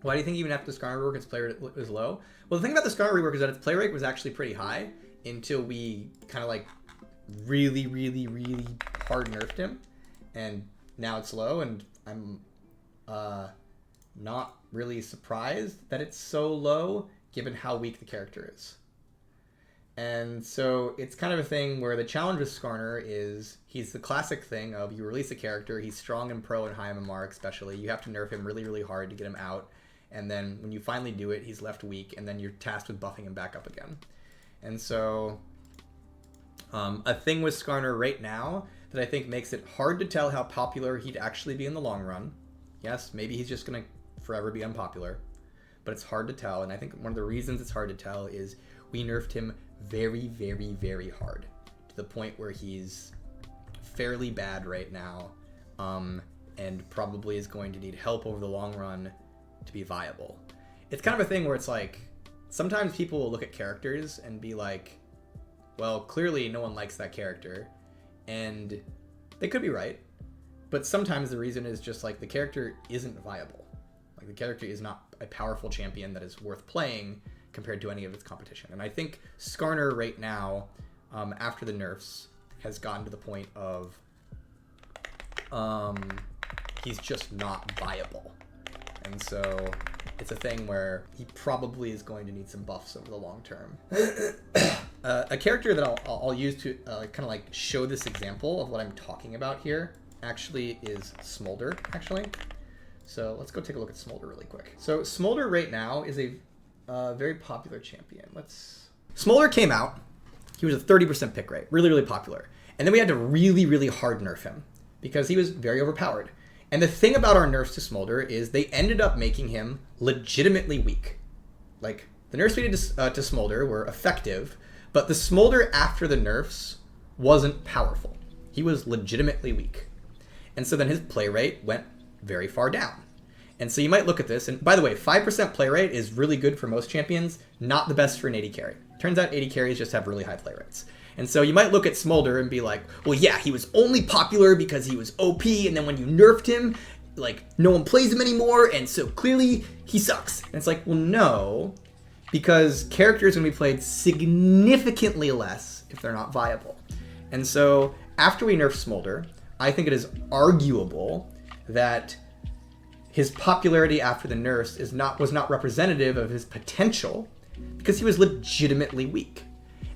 Why do you think even after the SKARNER rework its play rate was low? Well, the thing about the SKARNER rework is that its play rate was actually pretty high until we kind of like really hard nerfed him, and now it's low, and I'm not really surprised that it's so low given how weak the character is. And so it's kind of a thing where the challenge with SKARNER is he's the classic thing of you release a character, he's strong and pro and high MMR especially, you have to nerf him really hard to get him out, and then when you finally do it, he's left weak, and then you're tasked with buffing him back up again. And so a thing with SKARNER right now that I think makes it hard to tell how popular he'd actually be in the long run. Yes, maybe he's just going to forever be unpopular, but it's hard to tell, and I think one of the reasons it's hard to tell is we nerfed him very hard to the point where he's fairly bad right now, and probably is going to need help over the long run to be viable. It's kind of a thing where it's like sometimes people will look at characters and be like, well, clearly no one likes that character, and they could be right, but sometimes the reason is just like the character isn't viable. Like the character is not a powerful champion that is worth playing compared to any of its competition. And I think SKARNER right now, after the nerfs, has gotten to the point of he's just not viable. And so it's a thing where he probably is going to need some buffs over the long term. A character that I'll use to kind of like show this example of what I'm talking about here actually is SMOLDER, actually. So let's go take a look at SMOLDER really quick. So SMOLDER right now is a very popular champion. SMOLDER came out. He was a 30% pick rate, really popular. And then we had to really hard nerf him because he was very overpowered. And the thing about our nerfs to SMOLDER is they ended up making him legitimately weak. Like the nerfs we did to SMOLDER were effective, but the SMOLDER after the nerfs wasn't powerful. He was legitimately weak. And so then his play rate went very far down. And so you might look at this, and by the way, 5% play rate is really good for most champions, not the best for an AD carry. Turns out AD carries just have really high play rates. And so you might look at SMOLDER and be like, well, yeah, he was only popular because he was OP, and then when you nerfed him, like, no one plays him anymore, and so clearly he sucks. And it's like, well, no, because characters are going to be played significantly less if they're not viable. And so after we nerfed SMOLDER, I think it is arguable that his popularity after the nerfs was not representative of his potential because he was legitimately weak.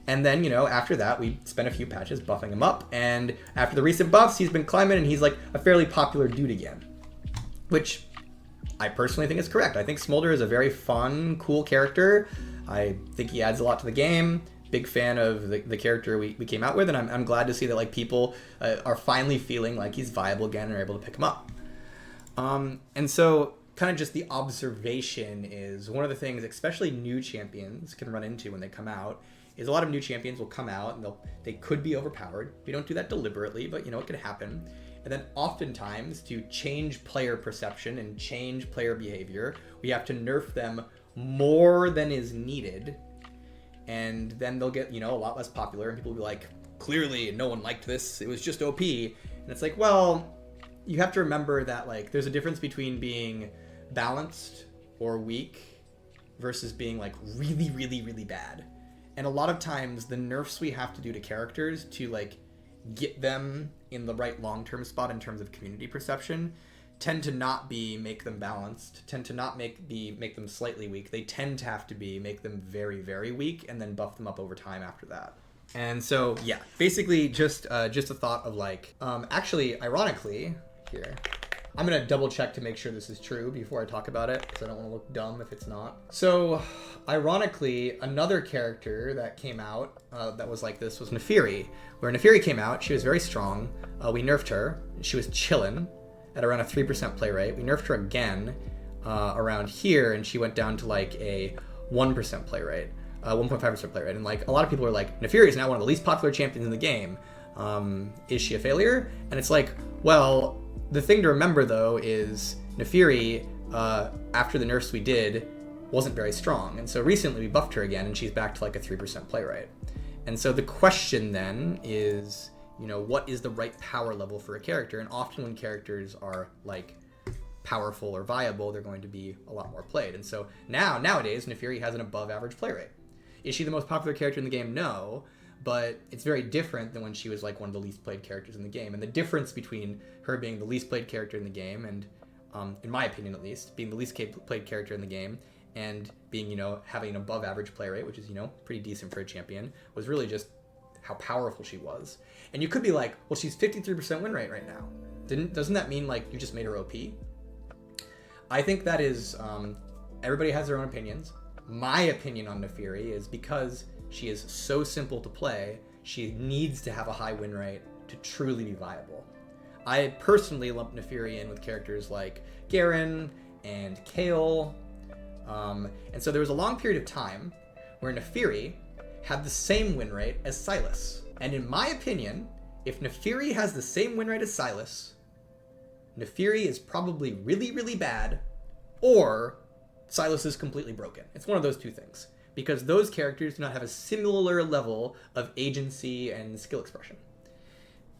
And then, you know, after that, we spent a few patches buffing him up, and after the recent buffs, he's been climbing, and he's like a fairly popular dude again, which I personally think is correct. I think SMOLDER is a very fun, cool character. I think he adds a lot to the game. Big fan of the character we came out with, and I'm glad to see that like people are finally feeling like he's viable again and are able to pick him up. And so kind of just the observation is one of the things especially new champions can run into when they come out is a lot of new champions will come out and they could be overpowered. We don't do that deliberately, but you know, it could happen. And then oftentimes to change player perception and change player behavior, we have to nerf them more than is needed. And then they'll get, you know, a lot less popular, and people will be like, clearly no one liked this, it was just OP. And it's like, well, you have to remember that like there's a difference between being balanced or weak versus being like really bad. And a lot of times the nerfs we have to do to characters to like get them in the right long-term spot in terms of community perception tend to not be make them balanced, tend to not make them slightly weak. They tend to have to be make them very weak and then buff them up over time after that. And so yeah, basically just a thought of like actually ironically here, I'm gonna double check to make sure this is true before I talk about it because I don't want to look dumb if it's not. So ironically, another character that came out that was like this was NAAFIRI. Where NAAFIRI came out, she was very strong. We nerfed her. She was chillin' at around a 3% play rate. We nerfed her again around here, and she went down to like a 1% play rate, 1.5% play rate. And like a lot of people are like, NAAFIRI is now one of the least popular champions in the game. Is she a failure? And it's like, well, the thing to remember though is NAAFIRI, after the nerfs we did, wasn't very strong. And so recently we buffed her again, and she's back to like a 3% play rate. And so the question then is, you know, what is the right power level for a character? And often when characters are like powerful or viable, they're going to be a lot more played. And so nowadays, NAAFIRI has an above average play rate. Is she the most popular character in the game? No, but it's very different than when she was like one of the least played characters in the game. And the difference between her being the least played character in the game and, in my opinion at least, being the least played character in the game and being, you know, having an above average play rate, which is, you know, pretty decent for a champion, was really just how powerful she was. And you could be like, well, she's 53% win rate right now. Doesn't that mean like you just made her OP? I think that is, everybody has their own opinions. My opinion on NAAFIRI is because she is so simple to play, she needs to have a high win rate to truly be viable. I personally lump NAAFIRI in with characters like Garen and Kayle. And so there was a long period of time where NAAFIRI had the same win rate as Sylas. And in my opinion, if NAAFIRI has the same win rate as Sylas, NAAFIRI is probably really, really bad, or Sylas is completely broken. It's one of those two things, because those characters do not have a similar level of agency and skill expression.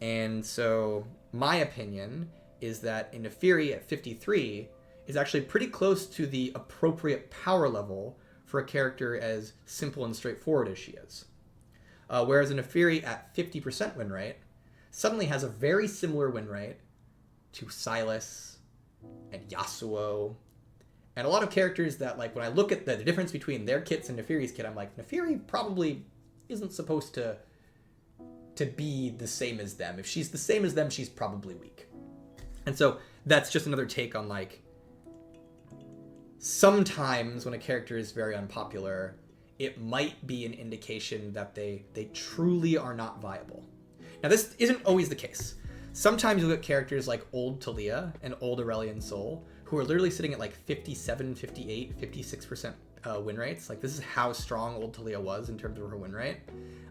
And so my opinion is that a NAAFIRI at 53 is actually pretty close to the appropriate power level for a character as simple and straightforward as she is. Whereas a NAAFIRI at 50% win rate suddenly has a very similar win rate to Sylas and Yasuo, and a lot of characters that, like, when I look at the difference between their kits and NAAFIRI's kit, I'm like, NAAFIRI probably isn't supposed to be the same as them. If she's the same as them, she's probably weak. And so that's just another take on, like, sometimes when a character is very unpopular, it might be an indication that they truly are not viable. Now, this isn't always the case. Sometimes you'll get characters like old Talia and old Aurelion Sol who are literally sitting at like 57, 58, 56% win rates. Like, this is how strong old Talia was in terms of her win rate.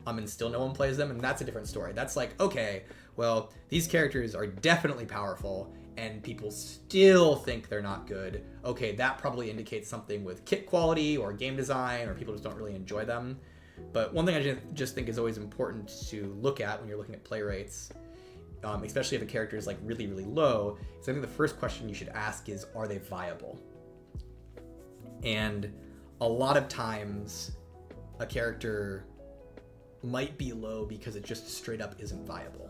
And still no one plays them, and that's a different story. That's like, okay, well, these characters are definitely powerful, and people still think they're not good. Okay, that probably indicates something with kit quality or game design, or people just don't really enjoy them. But one thing I just think is always important to look at when you're looking at play rates, especially if a character is like really, really low, is I think the first question you should ask is, are they viable? And a lot of times a character might be low because it just straight up isn't viable.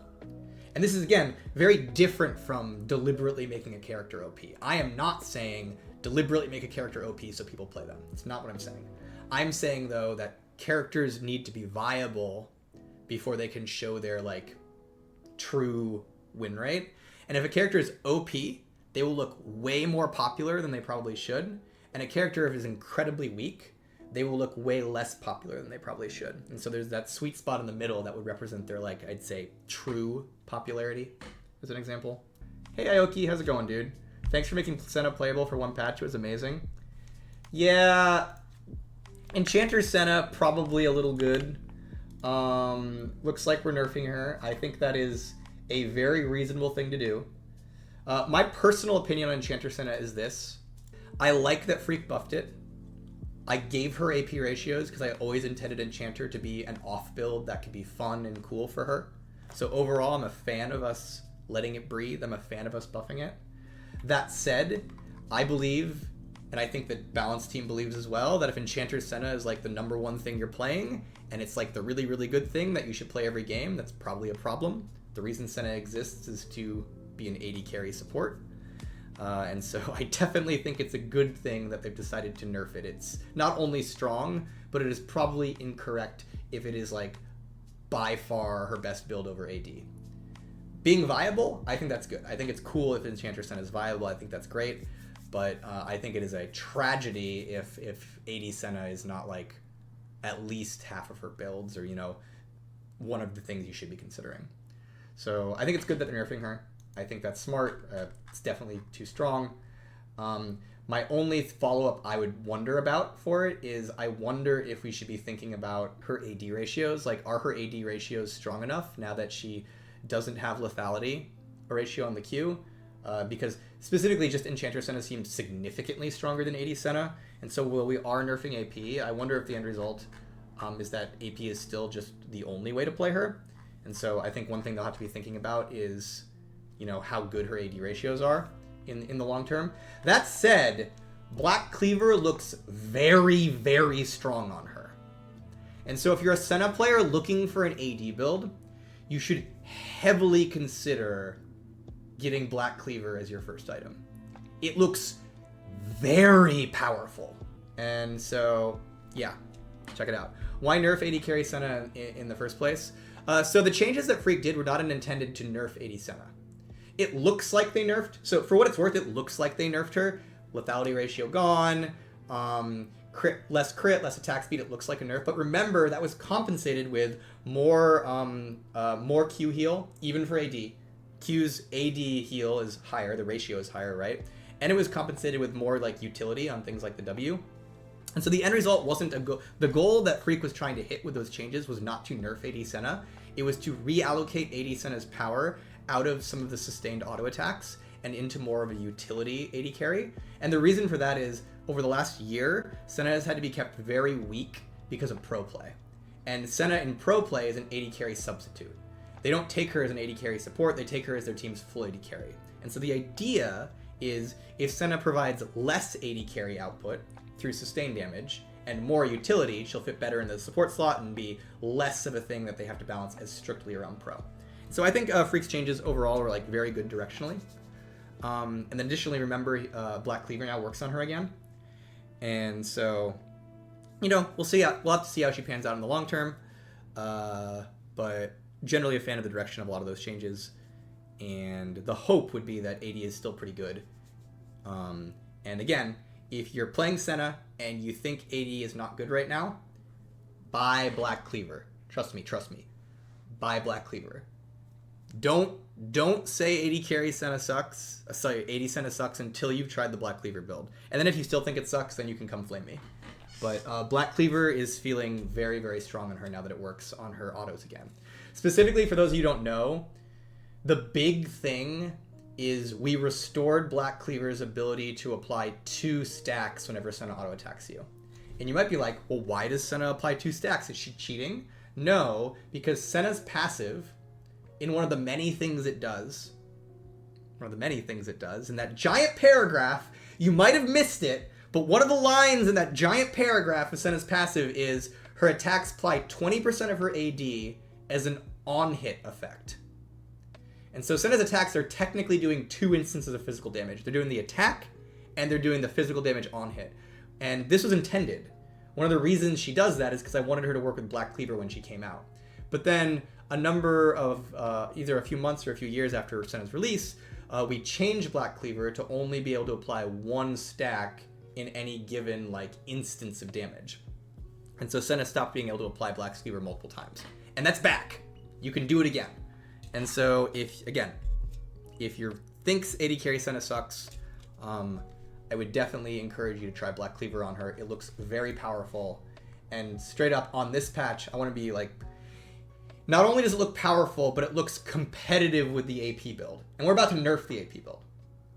And this is, again, very different from deliberately making a character OP. I am not saying deliberately make a character OP so people play them. It's not what I'm saying. I'm saying, though, that characters need to be viable before they can show their, like, true win rate. And if a character is OP, they will look way more popular than they probably should. And a character if is incredibly weak, they will look way less popular than they probably should. And so there's that sweet spot in the middle that would represent their, like, I'd say, true popularity, as an example. Hey, IOKI, how's it going, dude? Thanks for making Senna playable for one patch. It was amazing. Yeah, Enchanter Senna, probably a little good. Looks like we're nerfing her. I think that is a very reasonable thing to do. My personal opinion on Enchanter Senna is this. I like that Phreak buffed it. I gave her AP ratios because I always intended Enchanter to be an off build that could be fun and cool for her. So overall, I'm a fan of us letting it breathe. I'm a fan of us buffing it. That said, I believe, and I think the Balance team believes as well, that if Enchanter Senna is like the #1 thing you're playing, and it's like the really, really good thing that you should play every game, that's probably a problem. The reason Senna exists is to be an AD carry support. And so I definitely think it's a good thing that they've decided to nerf it. It's not only strong, but it is probably incorrect if it is, like, by far her best build over AD. Being viable, I think that's good. I think it's cool if Enchanter Senna is viable. I think that's great. But I think it is a tragedy if AD Senna is not, like, at least half of her builds, or, you know, one of the things you should be considering. So I think it's good that they're nerfing her. I think that's smart. It's definitely too strong. My only follow-up I would wonder about for it is I wonder if we should be thinking about her AD ratios. Like, are her AD ratios strong enough now that she doesn't have lethality ratio on the Q? Because specifically just Enchanter Senna seems significantly stronger than AD Senna. And so while we are nerfing AP, I wonder if the end result is that AP is still just the only way to play her. And so I think one thing they'll have to be thinking about is, you know, how good her AD ratios are. in the long term. That said, Black Cleaver looks very, very strong on her. And so if you're a Senna player looking for an AD build, you should heavily consider getting Black Cleaver as your first item. It looks very powerful. And so, yeah, check it out. Why nerf AD carry Senna in the first place? So the changes that Phreak did were not intended to nerf AD Senna. It looks like they nerfed. So for what it's worth, it looks like they nerfed her. Lethality ratio gone. Less crit, less attack speed. It looks like a nerf. But remember, that was compensated with more Q heal, even for AD. Q's AD heal is higher. The ratio is higher, right? And it was compensated with more like utility on things like the W. And so the end result wasn't the goal that Phreak was trying to hit with those changes was not to nerf AD Senna. It was to reallocate AD Senna's power out of some of the sustained auto attacks and into more of a utility AD carry. And the reason for that is over the last year, Senna has had to be kept very weak because of pro play. And Senna in pro play is an AD carry substitute. They don't take her as an AD carry support, they take her as their team's full AD carry. And so the idea is if Senna provides less AD carry output through sustained damage and more utility, she'll fit better in the support slot and be less of a thing that they have to balance as strictly around pro. So I think Phreak's changes overall were like very good directionally. And then additionally, remember Black Cleaver now works on her again. And so, you know, we'll have to see how she pans out in the long term. But generally a fan of the direction of a lot of those changes. And the hope would be that AD is still pretty good. And again, if you're playing Senna and you think AD is not good right now, buy Black Cleaver. Trust me. Buy Black Cleaver. Don't say AD carry Senna sucks. AD Senna sucks until you've tried the Black Cleaver build. And then if you still think it sucks, then you can come flame me. But Black Cleaver is feeling very, very strong on her now that it works on her autos again. Specifically, for those of you who don't know, the big thing is we restored Black Cleaver's ability to apply 2 stacks whenever Senna auto attacks you. And you might be like, well, why does Senna apply 2 stacks? Is she cheating? No, because Senna's passive, in one of the many things it does, in that giant paragraph, you might have missed it, but one of the lines in that giant paragraph of Senna's passive is her attacks apply 20% of her AD as an on-hit effect. And so Senna's attacks are technically doing 2 instances of physical damage. They're doing the attack, and they're doing the physical damage on hit. And this was intended. One of the reasons she does that is because I wanted her to work with Black Cleaver when she came out. But then a number of, either a few months or a few years after Senna's release, we changed Black Cleaver to only be able to apply 1 stack in any given like instance of damage. And so Senna stopped being able to apply Black Cleaver multiple times. And that's back. You can do it again. And so if you thinks AD carry Senna sucks, I would definitely encourage you to try Black Cleaver on her. It looks very powerful. And straight up on this patch, I want to be like, not only does it look powerful, but it looks competitive with the AP build. And we're about to nerf the AP build,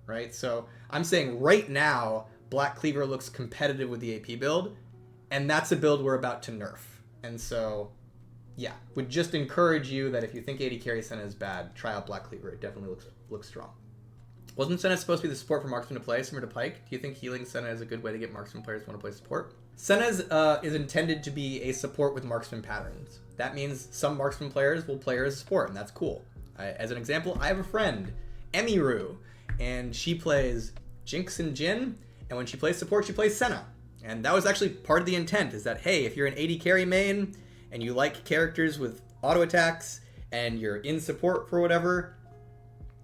right? So I'm saying right now, Black Cleaver looks competitive with the AP build, and that's a build we're about to nerf. And so, yeah, would just encourage you that if you think AD carry Senna is bad, try out Black Cleaver. It definitely looks strong. Wasn't Senna supposed to be the support for marksman to play, similar to Pike? Do you think healing Senna is a good way to get marksman players who want to play support? Senna is intended to be a support with marksman patterns. That means some marksman players will play her as support, and that's cool. As an example, I have a friend, Emiru, and she plays Jinx and Jin, and when she plays support, she plays Senna. And that was actually part of the intent, is that, hey, if you're an AD carry main, and you like characters with auto attacks, and you're in support for whatever,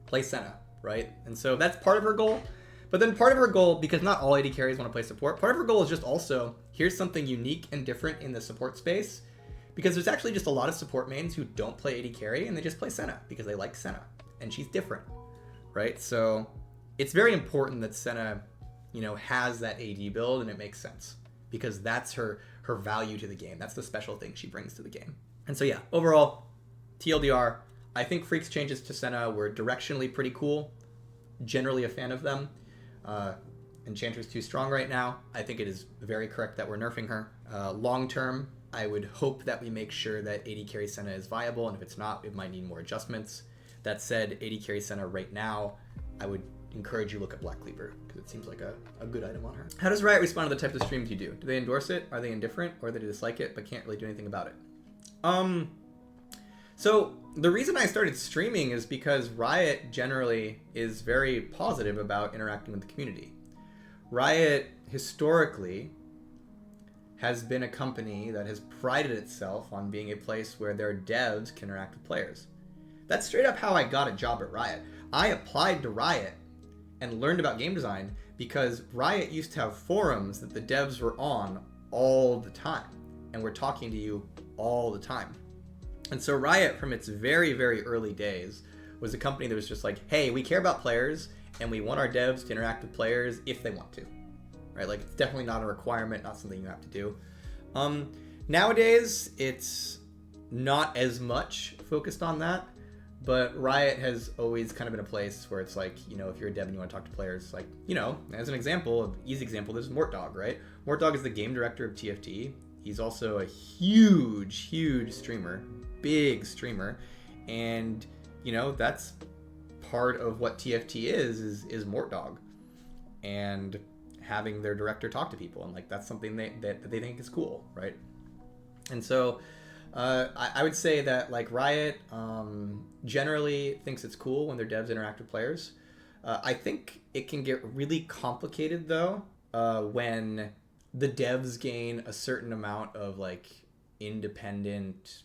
play Senna, right? And so that's part of her goal. But then part of her goal, because not all AD carries want to play support, part of her goal is just also, here's something unique and different in the support space, because there's actually just a lot of support mains who don't play AD carry, and they just play Senna, because they like Senna, and she's different, right? So it's very important that Senna, has that AD build, and it makes sense, because that's her value to the game. That's the special thing she brings to the game. And so yeah, overall, TLDR, I think Phreak's changes to Senna were directionally pretty cool. Generally a fan of them. Enchantress too strong right now. I think it is very correct that we're nerfing her. Long term, I would hope that we make sure that AD carry Senna is viable, and if it's not, it might need more adjustments. That said, AD carry Senna right now, I would encourage you to look at Black Cleaver, because it seems like a good item on her. How does Riot respond to the types of streams you do? Do they endorse it? Are they indifferent? Or do they dislike it but can't really do anything about it? So the reason I started streaming is because Riot generally is very positive about interacting with the community. Riot historically has been a company that has prided itself on being a place where their devs can interact with players. That's straight up how I got a job at Riot. I applied to Riot and learned about game design because Riot used to have forums that the devs were on all the time and were talking to you all the time. And so Riot, from its very, very early days, was a company that was just like, hey, we care about players and we want our devs to interact with players if they want to, right? Like, it's definitely not a requirement, not something you have to do. Nowadays, it's not as much focused on that, but Riot has always kind of been a place where it's like, you know, if you're a dev and you want to talk to players, like, you know, as an example, an easy example, there's Mortdog, right? Mortdog is the game director of TFT. He's also a huge, huge streamer, big streamer, and you know, that's part of what TFT is Mortdog, and having their director talk to people, and like that's something that they think is cool, right? And so I would say that like Riot generally thinks it's cool when their devs interact with players. I think it can get really complicated though when the devs gain a certain amount of like independent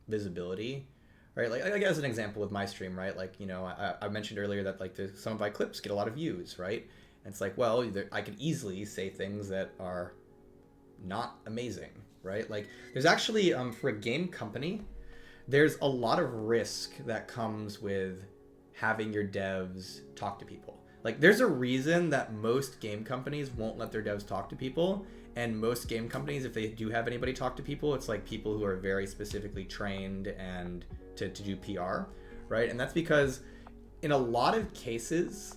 visibility, right? Like as an example with my stream, right? Like, you know, I mentioned earlier that like some of my clips get a lot of views, right? And it's like, well, I could easily say things that are not amazing, right? Like there's actually, for a game company, there's a lot of risk that comes with having your devs talk to people. Like there's a reason that most game companies won't let their devs talk to people, and most game companies, if they do have anybody talk to people, it's like people who are very specifically trained and to do PR, right? And that's because in a lot of cases,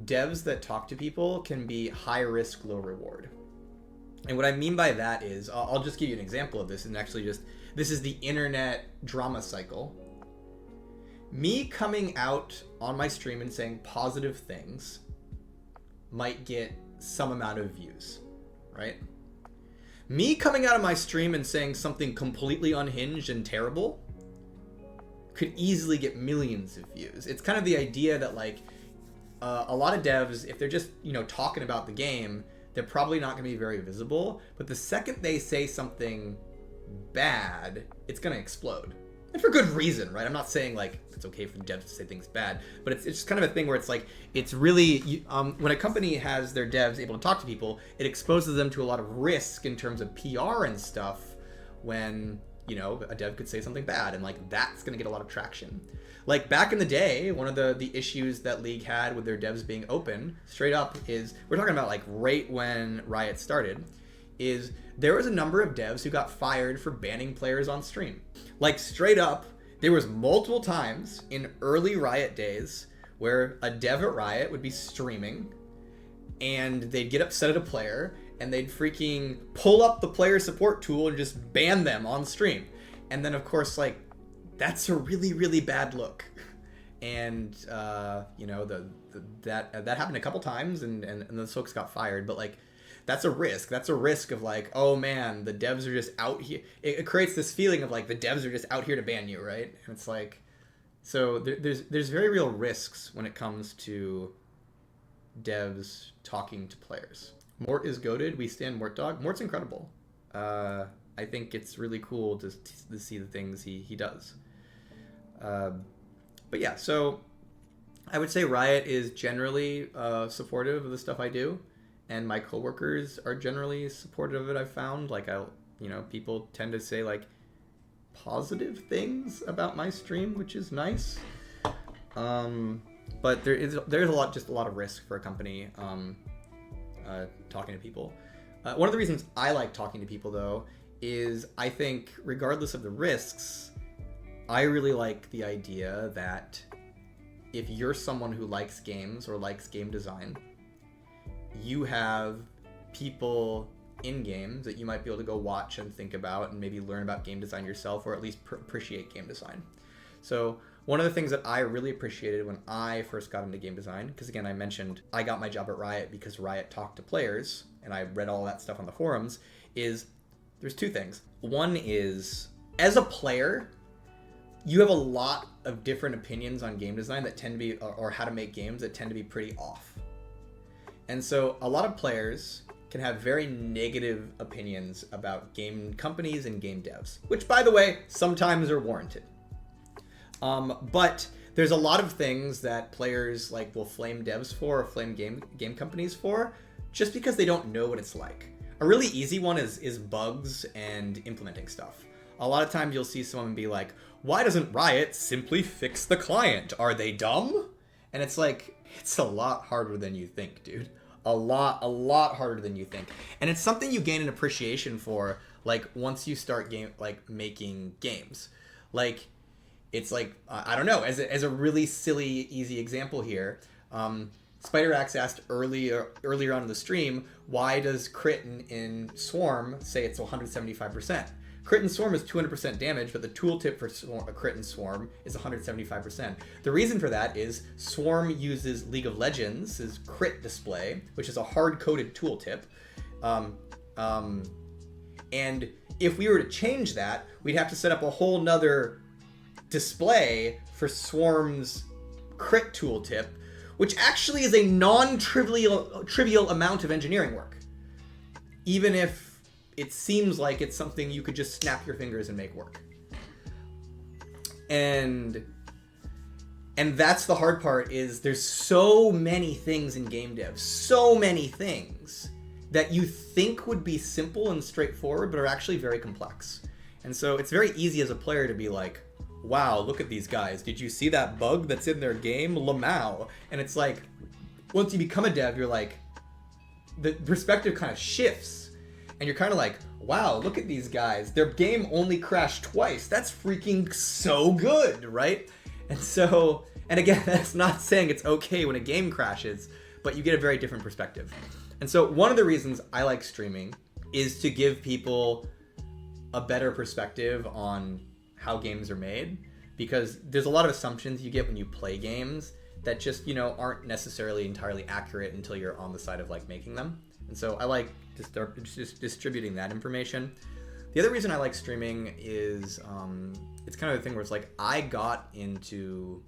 devs that talk to people can be high risk, low reward. And what I mean by that is, I'll just give you an example of this, and actually just, this is the internet drama cycle. Me coming out on my stream and saying positive things might get some amount of views, right? Me coming out of my stream and saying something completely unhinged and terrible could easily get millions of views. It's kind of the idea that like a lot of devs, if they're just, you know, talking about the game, they're probably not going to be very visible. But the second they say something bad, it's going to explode. And for good reason, right? I'm not saying like it's okay for devs to say things bad, but it's just kind of a thing where it's like, it's really, when a company has their devs able to talk to people, it exposes them to a lot of risk in terms of PR and stuff when, you know, a dev could say something bad, and like that's going to get a lot of traction. Like back in the day, one of the issues that League had with their devs being open, straight up, is, we're talking about like right when Riot started, is there was a number of devs who got fired for banning players on stream. Like straight up, there was multiple times in early Riot days where a dev at Riot would be streaming and they'd get upset at a player and they'd freaking pull up the player support tool and just ban them on stream. And then of course, like, that's a really, really bad look. And you know, that happened a couple times and those folks got fired, but like, that's a risk. That's a risk of like, oh man, the devs are just out here. It creates this feeling of like the devs are just out here to ban you, right? And it's like, so there's very real risks when it comes to devs talking to players. Mort is goated. We stand Mortdog. Mort's incredible. I think it's really cool to see the things he does. But yeah, so I would say Riot is generally supportive of the stuff I do. And my coworkers are generally supportive of it, I've found. Like, you know, people tend to say like positive things about my stream, which is nice. But there's a lot of risk for a company talking to people. One of the reasons I like talking to people though is I think regardless of the risks, I really like the idea that if you're someone who likes games or likes game design, you have people in games that you might be able to go watch and think about and maybe learn about game design yourself, or at least appreciate game design. So one of the things that I really appreciated when I first got into game design, because again, I mentioned I got my job at Riot because Riot talked to players, and I read all that stuff on the forums, is there's two things. One is, as a player, you have a lot of different opinions on game design that tend to be, or how to make games that tend to be pretty off. And so a lot of players can have very negative opinions about game companies and game devs, which, by the way, sometimes are warranted. But there's a lot of things that players like will flame devs for or flame game companies for just because they don't know what it's like. A really easy one is bugs and implementing stuff. A lot of times you'll see someone be like, why doesn't Riot simply fix the client? Are they dumb? And it's like, it's a lot harder than you think, dude. A lot harder than you think. And it's something you gain an appreciation for, like, once you start making games. Like, it's like, I don't know, as a really silly, easy example here, SpiderAxe asked earlier on in the stream, why does crit in Swarm say it's 175%? Crit in Swarm is 200% damage, but the tooltip for crit in Swarm is 175%. The reason for that is Swarm uses League of Legends' crit display, which is a hard-coded tooltip. And if we were to change that, we'd have to set up a whole nother display for Swarm's crit tooltip, which actually is a non-trivial amount of engineering work. Even if it seems like it's something you could just snap your fingers and make work. And that's the hard part, is there's so many things in game dev, so many things that you think would be simple and straightforward, but are actually very complex. And so it's very easy as a player to be like, wow, look at these guys. Did you see that bug that's in their game? Lamau. And it's like, once you become a dev, you're like, the perspective kind of shifts. And you're kind of like, wow, look at these guys. Their game only crashed twice. That's freaking so good, right? And so, and again, that's not saying it's okay when a game crashes, but you get a very different perspective. And so one of the reasons I like streaming is to give people a better perspective on how games are made, because there's a lot of assumptions you get when you play games that just, aren't necessarily entirely accurate until you're on the side of like making them. And so I like just distributing that information. The other reason I like streaming is it's kind of the thing where it's like I got into,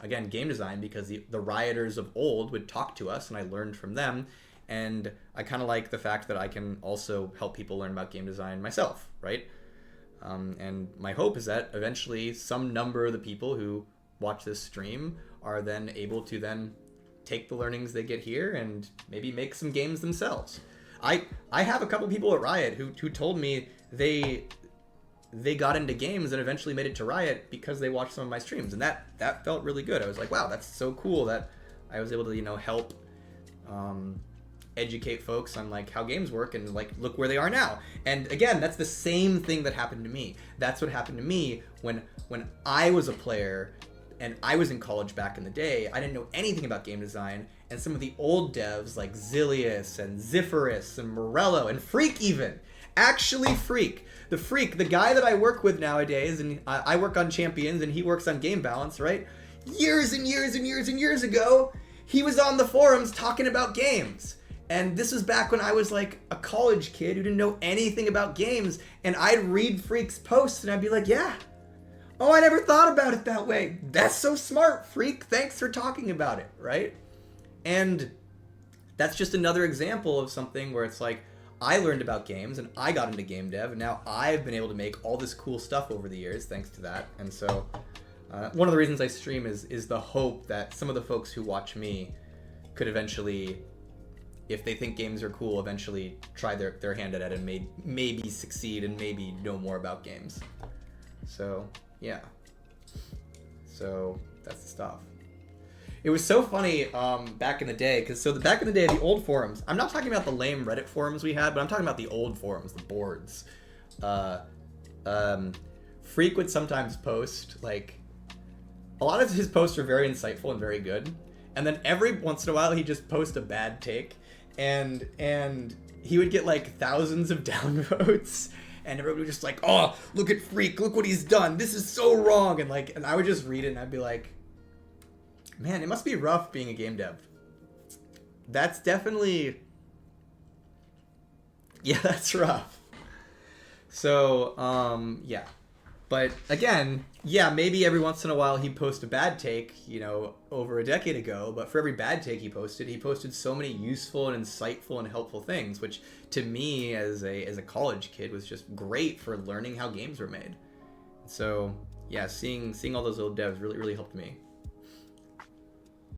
again, game design because the rioters of old would talk to us and I learned from them. And I kind of like the fact that I can also help people learn about game design myself, right? And my hope is that eventually some number of the people who watch this stream are then able to then take the learnings they get here and maybe make some games themselves. I have a couple people at Riot who told me they got into games and eventually made it to Riot because they watched some of my streams, and that felt really good. I was like, wow, that's so cool that I was able to help educate folks on like how games work and like look where they are now. And again, that's the same thing that happened to me. That's what happened to me when I was a player and I was in college back in the day. I didn't know anything about game design, and some of the old devs like Zilius and Zipherus and Morello and Phreak even. Actually Phreak. The guy that I work with nowadays, and I work on Champions and he works on Game Balance, right? Years and years and years and years ago, he was on the forums talking about games. And this was back when I was like a college kid who didn't know anything about games, and I'd read Phreak's posts and I'd be like, yeah, oh, I never thought about it that way. That's so smart, Phreak. Thanks for talking about it, right? And that's just another example of something where it's like, I learned about games and I got into game dev, and now I've been able to make all this cool stuff over the years thanks to that. And so one of the reasons I stream is the hope that some of the folks who watch me could eventually, if they think games are cool, eventually try their hand at it and maybe succeed and maybe know more about games. So yeah, so that's the stuff. It was so funny back in the day, because back in the day, the old forums, I'm not talking about the lame Reddit forums we had, but I'm talking about the old forums, the boards. Phreak would sometimes post, like, a lot of his posts are very insightful and very good, and then every once in a while he'd just post a bad take, and he would get like thousands of downvotes, and everybody was just like, oh, look at Phreak, look what he's done, this is so wrong, and like, and I would just read it and I'd be like, man, it must be rough being a game dev. That's definitely, yeah, that's rough. So, yeah. But again, yeah, maybe every once in a while he'd post a bad take, you know, over a decade ago, but for every bad take he posted so many useful and insightful and helpful things, which to me as a college kid was just great for learning how games were made. So, yeah, seeing all those old devs really helped me.